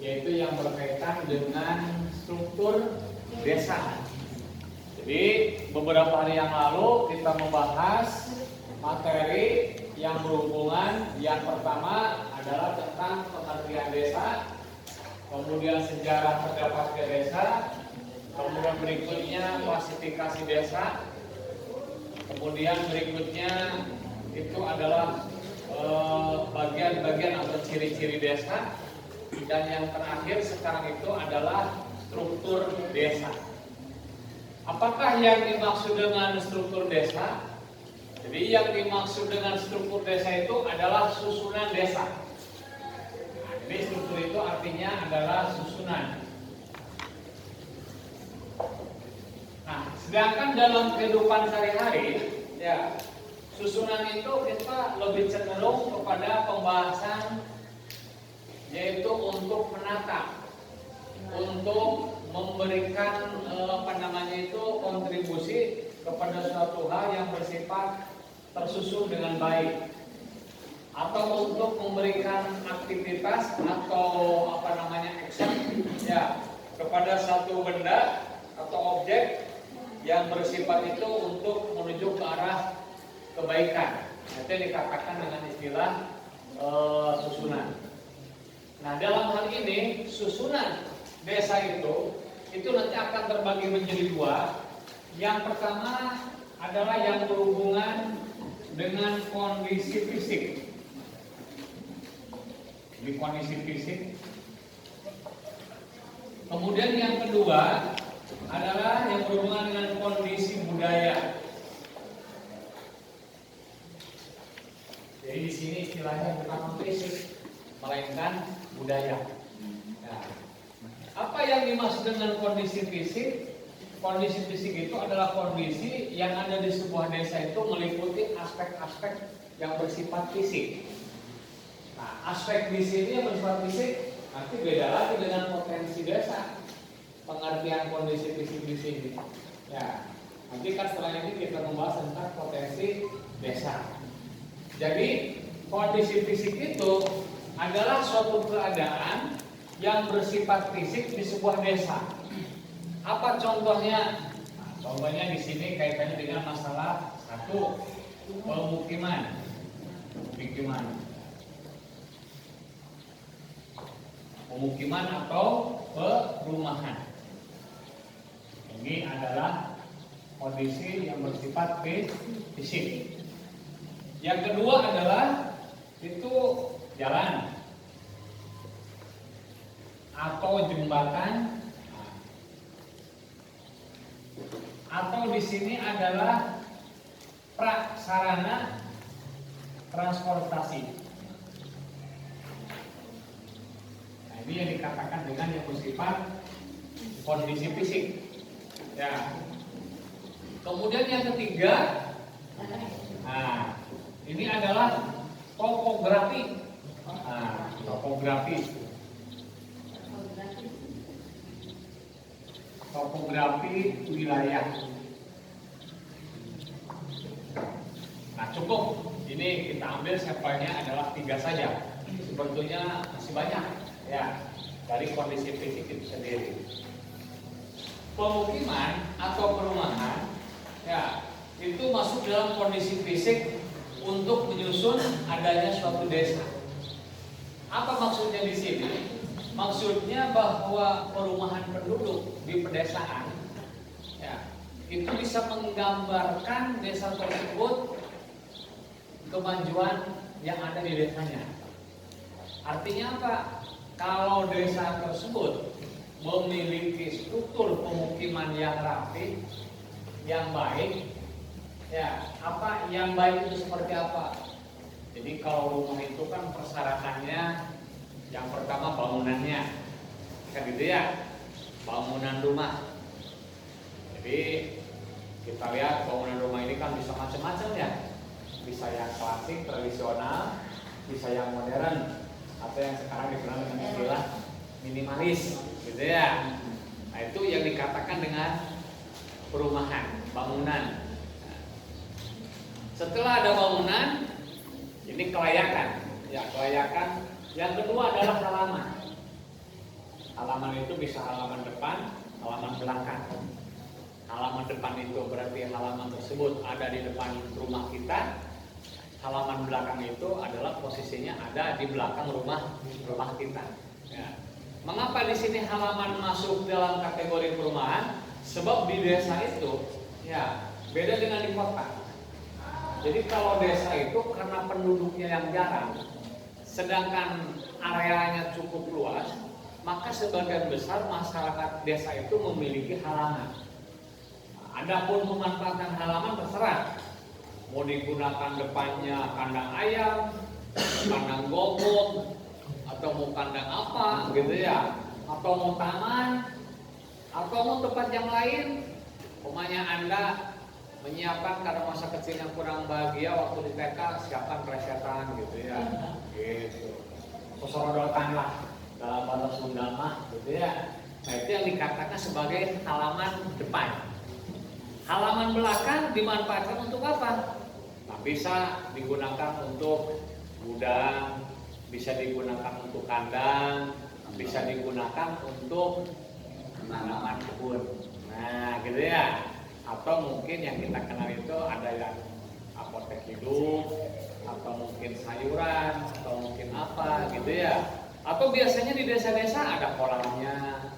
yaitu yang berkaitan dengan struktur desa. Jadi beberapa hari yang lalu kita membahas materi yang berhubungan, yang pertama adalah tentang pengertian desa, kemudian sejarah terdapatnya desa, kemudian berikutnya klasifikasi desa, kemudian berikutnya itu adalah bagian-bagian atau ciri-ciri desa, dan yang terakhir sekarang itu adalah struktur desa. Apakah yang dimaksud dengan struktur desa? Jadi yang dimaksud dengan struktur desa itu adalah susunan desa. Nah, jadi struktur itu artinya adalah susunan. Nah, sedangkan dalam kehidupan sehari-hari, ya, susunan itu kita lebih cenderung kepada pembahasan, yaitu untuk menata, untuk memberikan kontribusi kepada suatu hal yang bersifat tersusun dengan baik, atau untuk memberikan aktivitas atau action, ya, kepada satu benda atau objek yang bersifat itu untuk menuju ke arah kebaikan. Itu yang dikatakan dengan istilah susunan. Nah, dalam hal ini susunan desa itu nanti akan terbagi menjadi dua. Yang pertama adalah yang berhubungan dengan kondisi fisik. Di kondisi fisik. Kemudian yang kedua adalah yang berhubungan dengan kondisi budaya. Jadi di sini istilahnya bukan fisik, melainkan budaya. Nah, apa yang dimaksud dengan kondisi fisik? Kondisi fisik itu adalah kondisi yang ada di sebuah desa itu meliputi aspek-aspek yang bersifat fisik. Nah, aspek di sini yang bersifat fisik nanti beda lagi dengan potensi desa. Pengertian kondisi fisik di sini. Ya, nanti kan setelah ini kita membahas tentang potensi desa. Jadi kondisi fisik itu adalah suatu keadaan yang bersifat fisik di sebuah desa. Apa contohnya? Nah, contohnya di sini kaitannya dengan masalah satu, pemukiman, pemukiman atau perumahan. Ini adalah kondisi yang bersifat fisik. Yang kedua adalah itu jalan atau jembatan, atau di sini adalah prasarana transportasi. Nah, ini yang dikatakan dengan yang bersifat kondisi fisik. Ya. Kemudian yang ketiga, nah, ini adalah topografi. Nah, topografi wilayah. Nah, cukup. Ini kita ambil sampelnya adalah 3 saja. Sebetulnya masih banyak, ya, dari kondisi fisik itu sendiri. Pemukiman atau perumahan, ya, itu masuk dalam kondisi fisik untuk menyusun adanya suatu desa. Apa maksudnya di sini? Maksudnya bahwa perumahan penduduk di pedesaan, ya, itu bisa menggambarkan desa tersebut kemajuan yang ada di desanya. Artinya apa? Kalau desa tersebut memiliki struktur pemukiman yang rapi, yang baik, ya, apa yang baik itu seperti apa? Jadi kalau rumah itu kan persyaratannya yang pertama bangunannya, kan gitu ya, bangunan rumah. Jadi kita lihat bangunan rumah ini kan bisa macam-macam ya, bisa yang klasik tradisional, bisa yang modern, atau yang sekarang dikenal dengan istilah minimalis, gitu ya. Nah, itu yang dikatakan dengan perumahan, bangunan. Setelah ada bangunan, ini kelayakan, ya, kelayakan. Yang kedua adalah halaman. Halaman itu bisa halaman depan, halaman belakang. Halaman depan itu berarti halaman tersebut ada di depan rumah kita. Halaman belakang itu adalah posisinya ada di belakang rumah kita. Ya. Mengapa di sini halaman masuk dalam kategori perumahan? Sebab di desa itu, ya beda dengan di kota. Jadi kalau desa itu karena penduduknya yang jarang, sedangkan areanya cukup luas, maka sebagian besar masyarakat desa itu memiliki halaman. Adapun pemanfaatan halaman terserah, mau digunakan depannya kandang ayam, kandang gobok, atau mau kandang apa gitu ya, atau mau taman, atau mau tempat yang lain. Umpamanya Anda menyiapkan karena masa kecil yang kurang bahagia waktu di TK, siapkan presetan gitu ya, gitu. Kesorodotan lah dalam bahasa Sunda mah gitu ya. Nah itu yang dikatakan sebagai halaman depan. Halaman belakang dimanfaatkan untuk apa? Nah, bisa digunakan untuk gudang, bisa digunakan untuk kandang, bisa digunakan untuk tanaman kebun. Nah, gitu ya. Atau mungkin yang kita kenal itu ada yang apotek hidup, atau mungkin sayuran, atau mungkin apa gitu ya. Atau biasanya di desa-desa ada kolamnya.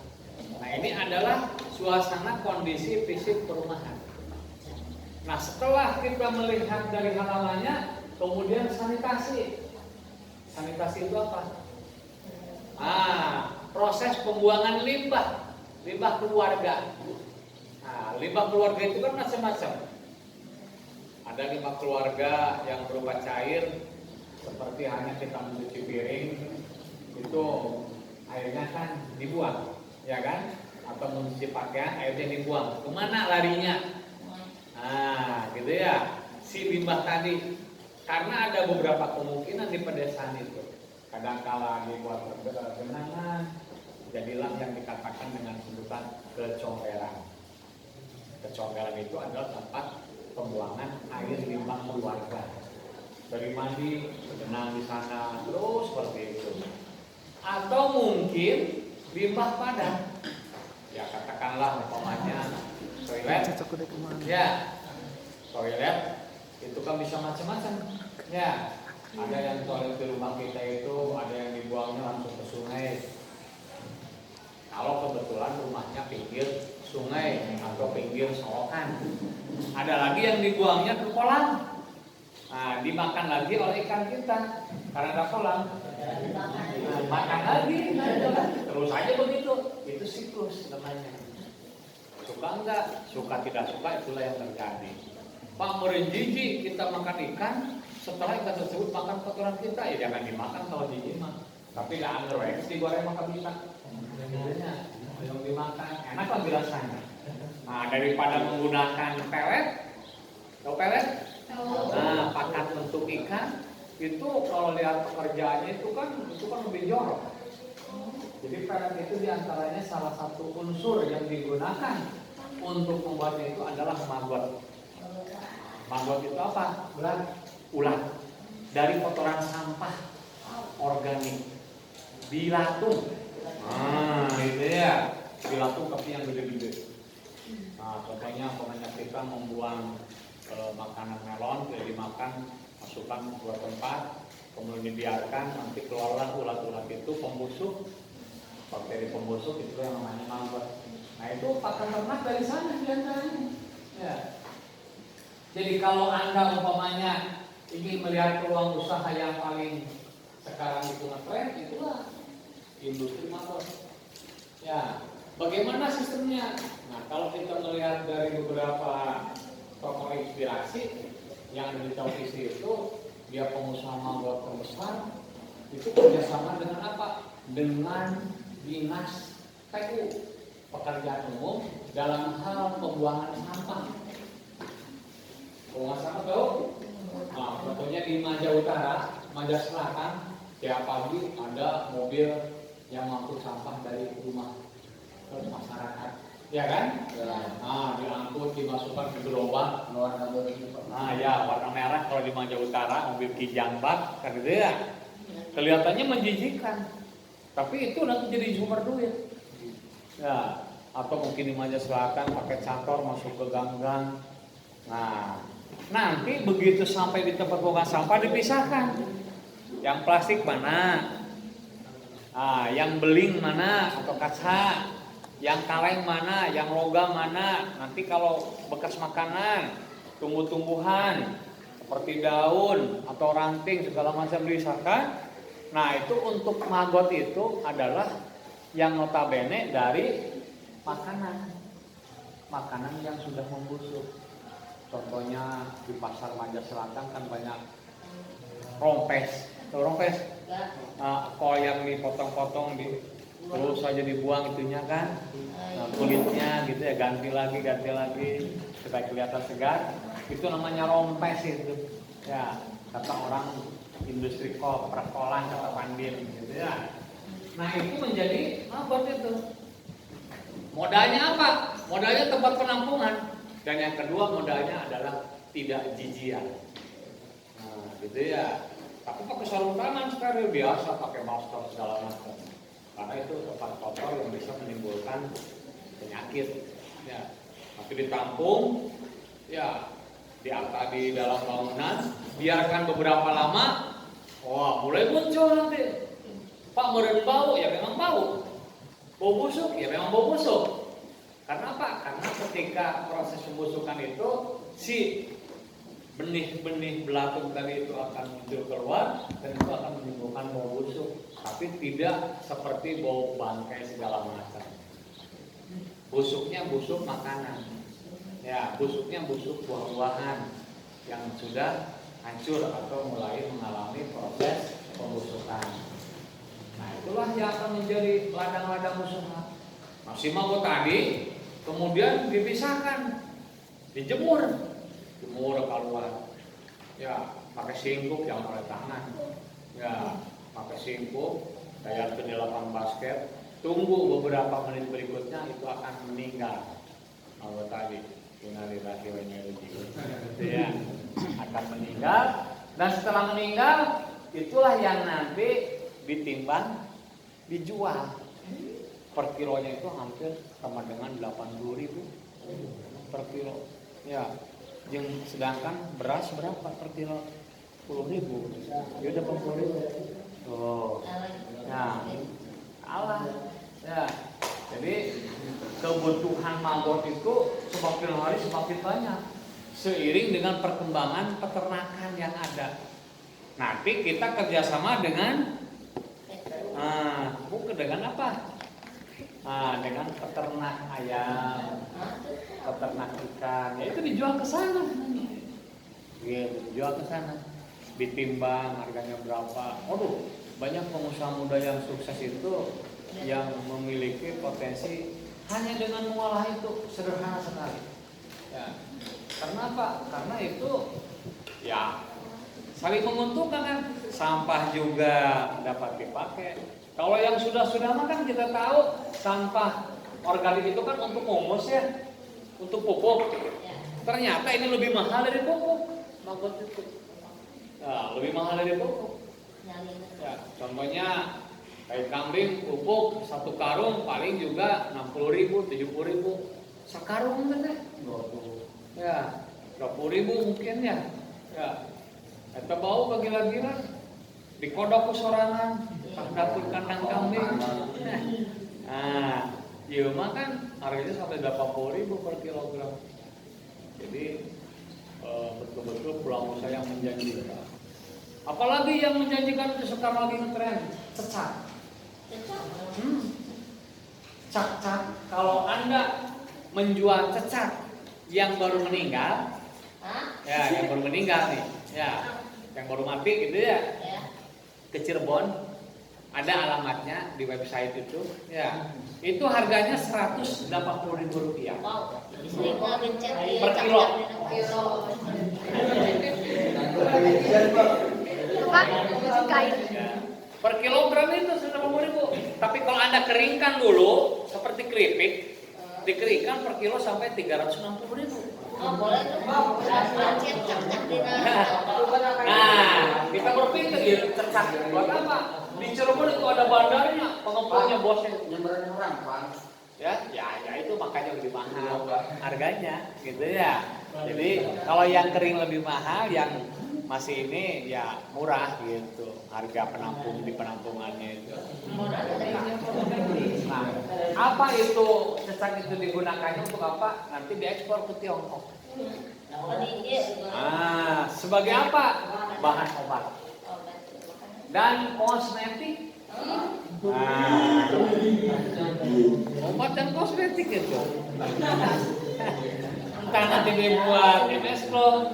Nah, ini adalah suasana kondisi fisik perumahan. Nah, setelah kita melihat dari halamannya, kemudian sanitasi. Sanitasi itu apa? Proses pembuangan limbah keluarga. Nah, limbah keluarga itu kan macam-macam. Ada limbah keluarga yang berupa cair, seperti hanya kita mencuci piring, itu airnya kan dibuang, ya kan? Atau mencuci pakaian, airnya dibuang. Kemana larinya? Nah, gitu ya. Si limbah tadi, karena ada beberapa kemungkinan di pedesaan itu. Kadangkala dibuat genangan, jadilah yang dikatakan dengan sebutan kecomberan. Kecomberan itu adalah tempat pembuangan air limbah keluarga. Dari mandi, berenang di sana, terus seperti itu. Atau mungkin limbah padat. Ya katakanlah umpamanya toilet. Ya, toilet itu kan bisa macam-macam. Ya, ada yang toilet di rumah kita itu ada yang dibuangnya langsung ke sungai. Kalau kebetulan rumahnya pinggir sungai atau pinggir solokan, ada lagi yang dibuangnya ke kolam. Nah, dimakan lagi oleh ikan kita karena ada kolam. Nah, makan lagi, terus aja begitu. Itu siklus namanya. Suka enggak, suka tidak suka, itulah yang terjadi. Pak meren jijik kita makan ikan, setelah ikan tersebut makan kotoran kita, ya jangan dimakan kalau jijik mah. Tapi nggak anggrek, digoreng makan bisa. Belum dimakan, enak lah rasanya. Nah, daripada menggunakan pelet, tahu pelet? Nah, pakan untuk ikan itu kalau lihat pekerjaannya itu kan lebih jorok. Jadi pelet itu diantaranya salah satu unsur yang digunakan untuk membuatnya itu adalah maggot. Maggot itu apa? Ulat. Dari kotoran sampah organik. Bilatung. Nah, itu ya. Bilatung tapi yang gede-gede. Nah, contohnya kita membuang makanan melon, jadi dimakan, masukkan ke tempat, kemudian dibiarkan, nanti keluarlah ulat-ulat itu pembusuk. Bakteri pembusuk itu yang namanya maggot. Nah itu pakan ternak dari sana diantaranya. Ya. Jadi kalau Anda umpamanya ingin melihat peluang usaha yang paling sekarang itu ngetren, itulah industri maggot. Ya, bagaimana sistemnya? Nah kalau kita melihat dari beberapa tokoh inspirasi yang ada di televisi itu, dia pengusaha maggot terbesar, itu kerjasama dengan apa? Dengan dinas PU, pekerjaan umum dalam hal pembuangan sampah. Pembuangan sampah tahu? Nah, contohnya di Maja Utara, Maja Selatan, tiap pagi ada mobil yang mengangkut sampah dari rumah ke masyarakat, ya kan? Nah, diangkut, dimasukkan ke gerobak. Nah, ya warna merah kalau di Maja Utara, mobil Kijang Bak, kan gitu ya. Kelihatannya menjijikkan. Tapi itu nanti jadi sumber duit. Ya, atau mungkin di Maja Selatan pakai cantor masuk ke gang-gang. Nah, nanti begitu sampai di tempat buangan sampah dipisahkan. Yang plastik mana? Yang beling mana atau kaca? Yang kaleng mana? Yang logam mana? Nanti kalau bekas makanan, tumbuh-tumbuhan seperti daun atau ranting segala macam dipisahkan. Nah, itu untuk maggot itu adalah yang notabene dari makanan yang sudah membusuk. Contohnya di pasar Maja Selatan kan banyak rompes. Rompes, kalau yang dipotong-potong terus saja dibuang itunya kan, kulitnya gitu ya, ganti lagi supaya kelihatan segar. Itu namanya rompes itu. Ya, kata orang industri perkolan kata Pandin gitu ya. Nah, itu menjadi maggot itu. Modalnya apa? Modalnya tempat penampungan. Dan yang kedua modalnya adalah tidak jijian. Nah, gitu ya. Tapi pakai sarung tangan steril biasa, pakai masker segala macam. Karena itu tempat kotor yang bisa menimbulkan penyakit. Ya, tapi ditampung, ya di dalam bangunan, biarkan beberapa lama, mulai muncul nanti. Pak, meren bau, ya memang bau. Bau busuk, ya memang bau busuk. Karena apa? Karena ketika proses pembusukan itu, si benih-benih belatung tadi itu akan muncul keluar dan itu akan menimbulkan bau busuk, tapi tidak seperti bau bangkai segala macam. Busuknya busuk makanan, ya busuknya busuk buah-buahan yang sudah hancur atau mulai mengalami proses pembusukan. Nah, itulah yang akan menjadi ladang-ladang usaha. Masih maggot tadi kemudian dipisahkan, dijemur. Jemur keluar, ya pakai singkup yang oleh tangan, ya pakai singkup, kayak ke di lapangan basket, tunggu beberapa menit berikutnya itu akan meninggal. Kalau tadi finalisasi itu ya akan meninggal, dan setelah meninggal itulah yang nanti ditimbang, dijual. Per kilonya itu hampir sama dengan 80.000 per kilo, ya. Yang sedangkan beras berapa per kilo? 10.000. Ya udah 80.000. Nah, Allah. Ya. Jadi kebutuhan maggot itu semakin hari semakin banyak seiring dengan perkembangan peternakan yang ada. Nanti kita kerjasama dengan bukan dengan apa? Dengan peternak ayam, peternak ikan, ya itu dijual ke sana. Gitu, dijual ke sana. Ditimbang harganya berapa. Banyak pengusaha muda yang sukses itu yang memiliki potensi hanya dengan mengolah itu, sederhana sekali. Ya. Karena apa? Karena itu ya saling menguntungkan kan. Sampah juga dapat dipakai. Kalau yang sudah mah kan kita tahu sampah organik itu kan untuk humus ya, untuk pupuk. Ternyata ini lebih mahal dari pupuk, maggot itu. Nah, lebih mahal dari pupuk. Ya, contohnya kayak kambing pupuk 1 karung paling juga 60.000, 70.000. Sekarung kan ya? Ya, 20.000 mungkin ya. Ya, kita bau gila-gila. Dikodok ke sorangan, dapur kandang kambing. Nah, iya mah kan harganya sampai 80.000 per kilogram. Jadi betul-betul pulang usaha yang menjanjikan. Apalagi yang menjanjikan itu sekarang lagi ngetren, cecak. Cak-cak. Kalau Anda menjual cecak yang baru meninggal, ya yang baru meninggal nih, ya yang baru mati gitu ya. Ke Cirebon, ada alamatnya di website itu, ya itu harganya Rp180.000 per kilo. Per kilogram itu 180.000. Tapi kalau Anda keringkan dulu seperti keripik, dikeringkan per kilo sampai 360.000. Nah, kita berpikir cecak buat apa? Di Cirebon itu ada bandarnya, pengepunya bosnya. Nyemberin orang Pak. Ya itu makanya lebih mahal harganya gitu ya. Jadi kalau yang kering lebih mahal, yang masih ini ya murah gitu harga penampung di penampungannya itu. Nah, apa itu cecak itu digunakannya untuk apa? Nanti diekspor ke Tiongkok. Nah, sebagai apa? Bahan obat dan kosmetik. Nah, obat dan kosmetik itu. Entah nanti dibuat MS Glow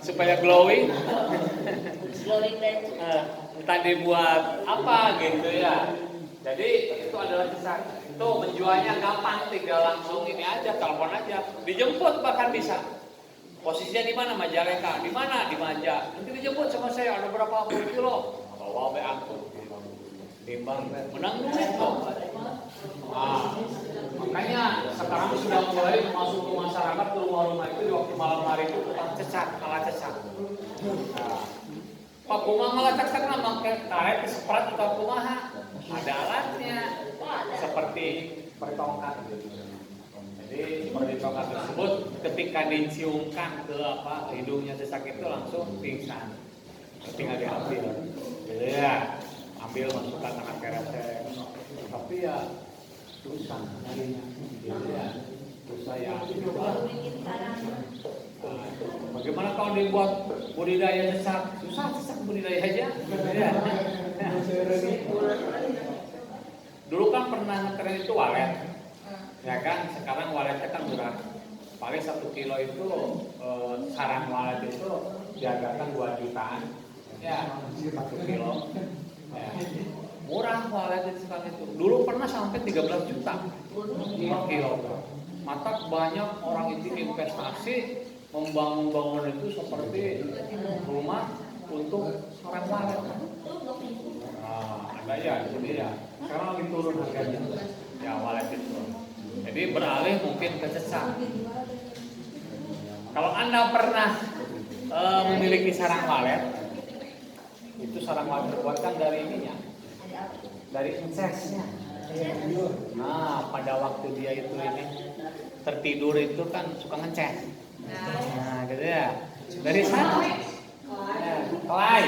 supaya glowing. Entah dibuat apa gitu ya. Jadi itu adalah cecak. Itu menjualnya gampang, tinggal langsung ini aja, telepon aja, dijemput bahkan bisa. Posisinya di mana? Majalengka. Di mana? Di Maja. Nanti dijemput sama saya, ada berapa puluh kilo. Bawa be angkut. Timbang menang duit kok. Nah, makanya sekarang sudah mulai masuk ke masyarakat, ke rumah-rumah itu di waktu malam hari itu tukang cecak, kalah cecak. Nah, Pak Kumah malah cecak nama karet seperat atau kumaha. Ada alatnya seperti pertongkat. Jadi seperti tongkat tersebut ketika diciumkan ke hidungnya cecak itu langsung pingsan. Tinggal diambil. Jadi ya, ambil masukkan anak keresek. Tapi ya susah nyarinya. Jadi ya susah ya. Bagaimana kalau dibuat budidaya cecak? Susah cecak budidaya aja. Ya. Dulu kan pernah ngetren itu walet. Ya kan, sekarang waletnya kan murah. Paling 1 kilo itu sarang walet itu dihargakan 2 jutaan. Ya, 1 kilo. Ya. Murah walet itu sekarang itu. Dulu pernah sampai 13 juta per kilo. Maka banyak orang itu investasi membangun itu seperti rumah untuk sarang walet. Nah, ada ya, jadi ya. Sekarang lagi turun harganya. Ya, walet itu. Jadi beralih mungkin ke cecak. Kalau Anda pernah memiliki sarang walet, itu sarang walet terbuatkan dari ininya, dari encesnya. Nah, pada waktu dia itu ini tertidur itu kan suka ngeces. Nah, gitu ya. Dari sana, kelai.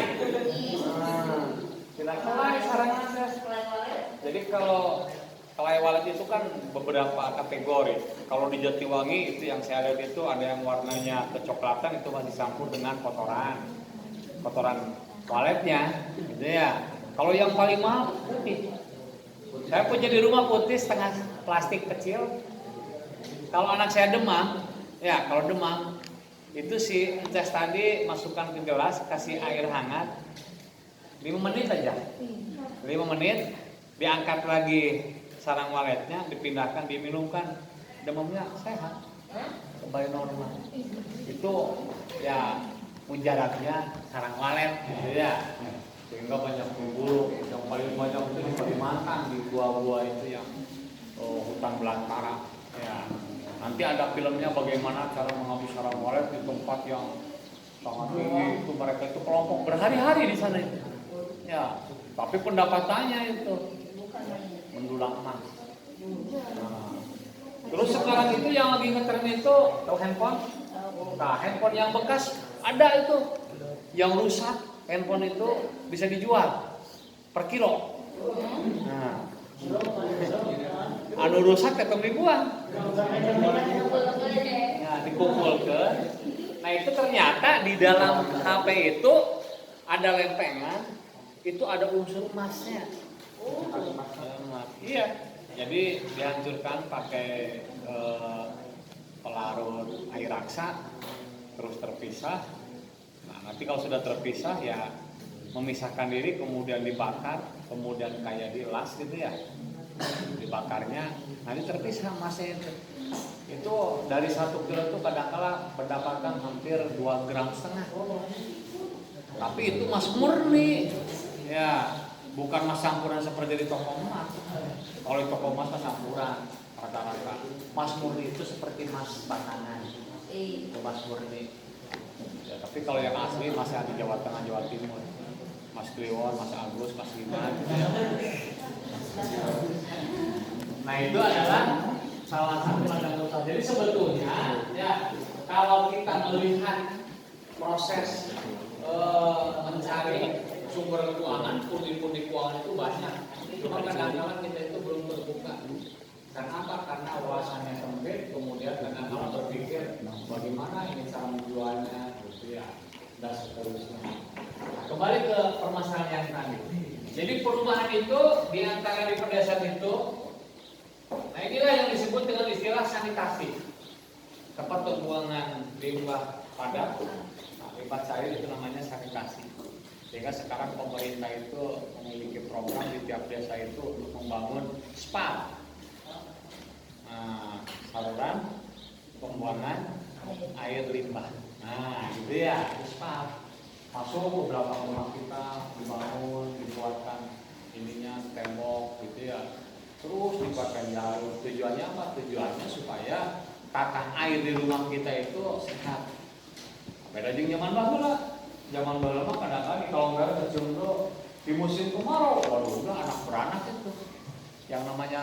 Nah, kelai sarang Anda. Jadi kalau kelai walet itu kan beberapa kategori. Kalau di Jatiwangi itu yang saya lihat itu ada yang warnanya kecoklatan, itu masih dicampur dengan kotoran waletnya, gitu ya. Kalau yang paling mahal putih. Saya punya di rumah putih setengah plastik kecil. Kalau anak saya demam, ya kalau demam itu si ences tadi masukkan ke gelas, kasih air hangat, 5 menit aja. 5 menit, diangkat lagi sarang waletnya, dipindahkan, diminumkan, demamnya sehat, kembali normal. Itu ya mujarabnya sarang walet, gitu ya. Sehingga banyak berburu. Yang paling banyak itu di Kalimantan, di gua-gua itu yang hutan belantara. Ya. Nanti ada filmnya bagaimana cara mengambil sarang walet di tempat yang sangat tinggi. Itu mereka itu kelompok berhari-hari di sana itu. Ya, tapi pendapatannya itu mendulang emas. Nah, terus sekarang itu yang lagi ngetren itu tahu handphone? Nah, handphone yang bekas ada itu, yang rusak handphone itu bisa dijual per kilo. Nah, anu rusak ketemu dibuang. Nah, dikumpulkan. Nah, itu ternyata di dalam HP itu ada lempengan, itu ada unsur emasnya. Iya, jadi dihancurkan pakai pelarut air raksa, terus terpisah. Nah, nanti kalau sudah terpisah ya memisahkan diri, kemudian dibakar, kemudian kayak dilas gitu ya, dibakarnya, nanti terpisah emasnya itu. Itu dari 1 kilo itu kadang-kala mendapatkan hampir 2,5 gram. Tapi itu emas murni, ya. Bukan emas campuran seperti di toko emas. Kalau di toko emas campuran rata-rata. Emas murni itu seperti emas batangan. Itu emas murni. Ya, tapi kalau yang asli masih ada Jawa Tengah, Jawa Timur. Mas Kliwon, Mas Agus, Mas Liman gitu ya. Nah itu adalah salah satu ladang usaha. Jadi sebetulnya ya kalau kita melihat proses mencari sumber keuangan, pundi-pundi keuangan itu banyak. Cuma kadang-kadang kita itu belum terbuka. Karena apa? Karena wawasannya sempit, kemudian kadang-kadang berpikir bagaimana ini cara menjualnya, gitu ya, dan seterusnya. Kembali ke permasalahan yang tadi. Jadi perubahan itu di antara di pedesaan itu, nah inilah yang disebut dengan istilah sanitasi. Tempat pembuangan limbah padat, limbah cair itu namanya sanitasi. Sehingga sekarang pemerintah itu memiliki program di tiap desa itu untuk membangun spa, saluran pembuangan air limbah. Nah, gitu ya, spa. Masuk beberapa rumah kita dibangun, dibuatkan ininya tembok, gitu ya. Terus dibuatkan jalur. Tujuannya apa? Tujuannya supaya tata air di rumah kita itu sehat. Beda dengan zaman baheula. Zaman baheula mah kadang-kadang kalau enggak kecium di musim kemarau, waduh udah anak beranak itu. Yang namanya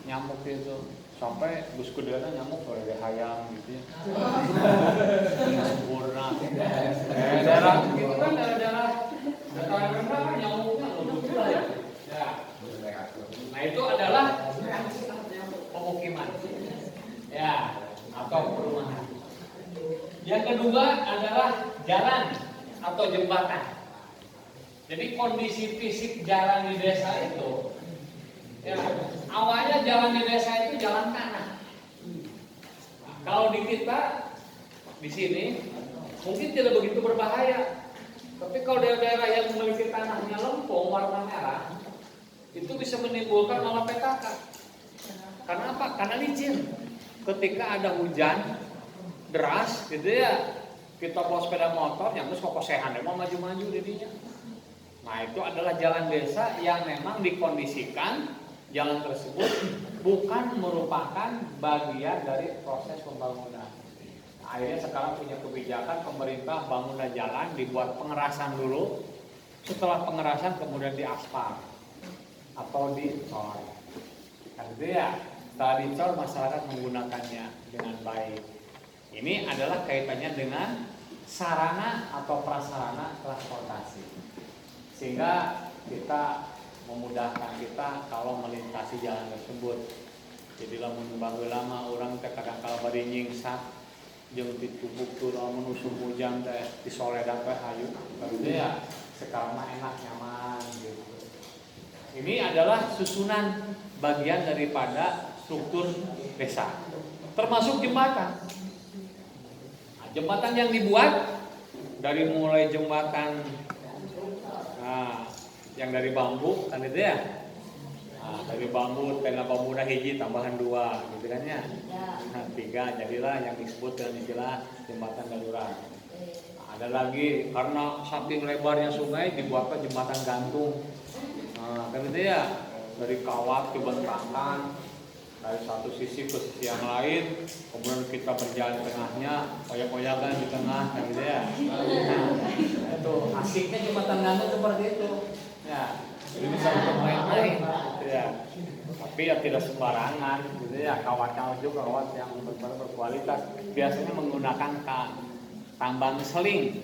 nyamuk itu sampai bus kedana nyamuk oleh hayam gitu ya. Sempurna. Daerah gitu kan daerah dataran rendah kan nyamuknya lebih lah ya. Ya. Nah itu adalah pemukiman. Ya, atau perumahan. Yang kedua adalah jalan atau jembatan. Jadi kondisi fisik jalan di desa itu, ya, awalnya jalan di desa itu jalan tanah. Nah, kalau di kita di sini mungkin tidak begitu berbahaya, tapi kalau daerah-daerah yang memiliki tanahnya lempung warna merah, itu bisa menimbulkan malapetaka. Karena apa? Karena licin. Ketika ada hujan deras, gitu ya, kita bawa sepeda motor, yang terus kokosehan, emang maju-maju dirinya. Nah itu adalah jalan desa yang memang dikondisikan jalan tersebut bukan merupakan bagian dari proses pembangunan. Nah, akhirnya sekarang punya kebijakan pemerintah bangunan jalan dibuat pengerasan dulu, setelah pengerasan kemudian diaspal atau dicor. Nah itu ya, setelah dicor masyarakat menggunakannya dengan baik. Ini adalah kaitannya dengan sarana atau prasarana transportasi. Sehingga kita memudahkan kita kalau melintasi jalan tersebut. Jadi lamun baheula mah urang teh kadang-kala bari nyingsat jeung ditubuk tur lamun musim hujan teh disoledan teh hayu. Gitu ya. Sekarang mah enak nyaman gitu. Ini adalah susunan bagian daripada struktur desa. Termasuk jembatan. Nah, jembatan yang dibuat dari mulai jembatan yang dari bambu kan itu ya. Nah, dari bambu, tenda bambu hiji tambahan 2 gitu kan ya. Nah, 3 jadilah yang disebut dengan istilah jembatan darurat. Nah, ada lagi karena saking lebarnya sungai dibuatkan jembatan gantung. Nah, kan itu ya, dari kawat ke bentangkan dari satu sisi ke sisi yang lain, kemudian kita berjalan di tengahnya, oyak-oyakan di tengah, kan gitu ya. Nah, itu asiknya jembatan gantung seperti itu. Ya, jadi bisa untuk main-main, gitu ya. Tapi ya tidak sembarangan, gitu ya. Kawat-kawat juga kawat yang berkualitas. Biasanya menggunakan tambahan seling.